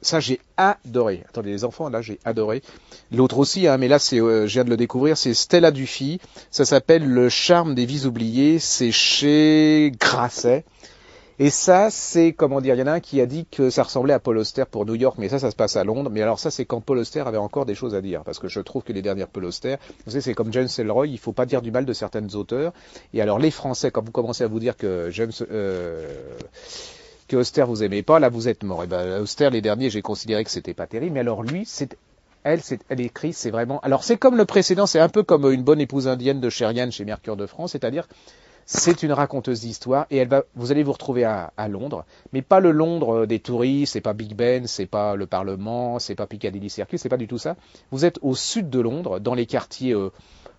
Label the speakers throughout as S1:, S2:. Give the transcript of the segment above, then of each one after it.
S1: Ça, j'ai adoré. Attendez, les enfants, là, j'ai adoré. L'autre aussi, hein, mais là, je viens de le découvrir, c'est Stella Dufy. Ça s'appelle Le charme des vies oubliées. C'est chez Grasset. Et ça, c'est, comment dire, il y en a un qui a dit que ça ressemblait à Paul Auster pour New York, mais ça se passe à Londres. Mais alors ça, c'est quand Paul Auster avait encore des choses à dire, parce que je trouve que les dernières Paul Auster, vous savez, c'est comme James Ellroy, il faut pas dire du mal de certaines auteurs. Et alors les Français, quand vous commencez à vous dire que que Auster vous aimez pas, là vous êtes mort. Et ben Auster, les derniers, j'ai considéré que c'était pas terrible, mais alors lui, elle écrit, c'est vraiment. Alors c'est comme le précédent, c'est un peu comme Une bonne épouse indienne de Sherian chez Mercure de France, c'est-à-dire c'est une raconteuse d'histoire et vous allez vous retrouver à Londres, mais pas le Londres des touristes, c'est pas Big Ben, c'est pas le Parlement, c'est pas Piccadilly Circus, c'est pas du tout ça. Vous êtes au sud de Londres, dans les quartiers,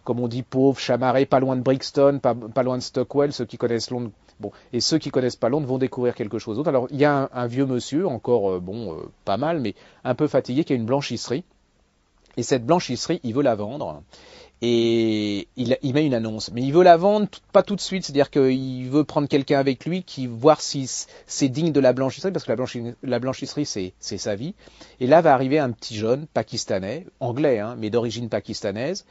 S1: comme on dit, pauvres, chamarrés, pas loin de Brixton, pas loin de Stockwell, ceux qui connaissent Londres. Bon, et ceux qui connaissent pas Londres vont découvrir quelque chose d'autre. Alors, il y a un vieux monsieur, encore, pas mal, mais un peu fatigué, qui a une blanchisserie. Et cette blanchisserie, il veut la vendre. Et il met une annonce. Mais il veut la vendre pas tout de suite. C'est-à-dire qu'il veut prendre quelqu'un avec lui qui voir si c'est digne de la blanchisserie, parce que la blanchisserie, c'est sa vie. Et là va arriver un petit jeune pakistanais, anglais, hein, mais d'origine pakistanaise.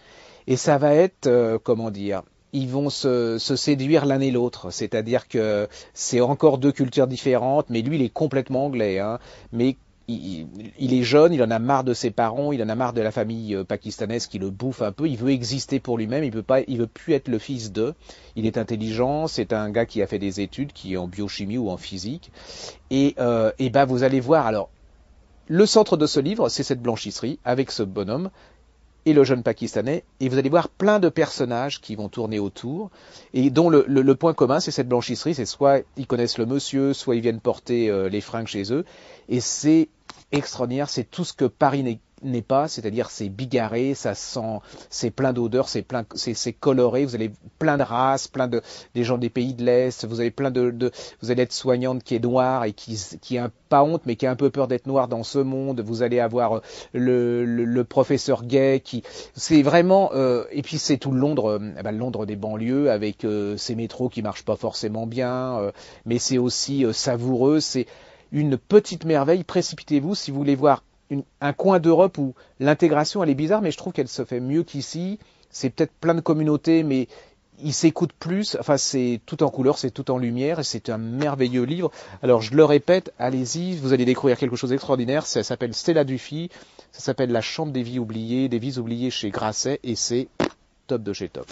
S1: Et ça va être, comment dire, ils vont se séduire l'un et l'autre. C'est-à-dire que c'est encore deux cultures différentes, mais lui, il est complètement anglais. Hein, mais il est jeune, il en a marre de ses parents, il en a marre de la famille pakistanaise qui le bouffe un peu, il veut exister pour lui-même, il veut plus être le fils d'eux. Il est intelligent, c'est un gars qui a fait des études, qui est en biochimie ou en physique. Et ben vous allez voir, alors, le centre de ce livre, c'est cette blanchisserie, avec ce bonhomme, et le jeune pakistanais, et vous allez voir plein de personnages qui vont tourner autour, et dont le point commun, c'est cette blanchisserie, c'est soit ils connaissent le monsieur, soit ils viennent porter les fringues chez eux, et c'est extraordinaire, c'est tout ce que Paris n'est pas, c'est-à-dire c'est bigarré, ça sent, c'est plein d'odeurs, c'est coloré, vous avez plein de races, des gens des pays de l'Est, vous avez vous allez être soignante qui est noire et qui a pas honte, mais qui a un peu peur d'être noire dans ce monde, vous allez avoir le professeur gay c'est vraiment, et puis c'est tout Londres, le Londres des banlieues avec ces métros qui marchent pas forcément bien, mais c'est aussi savoureux, c'est une petite merveille. Précipitez-vous si vous voulez voir un coin d'Europe où l'intégration elle est bizarre, mais je trouve qu'elle se fait mieux qu'ici. C'est peut-être plein de communautés, mais ils s'écoutent plus. Enfin, c'est tout en couleur, c'est tout en lumière, et c'est un merveilleux livre. Alors, je le répète, allez-y, vous allez découvrir quelque chose d'extraordinaire. Ça s'appelle Stella Dufy, ça s'appelle La chambre des vies oubliées chez Grasset, et c'est top de chez top.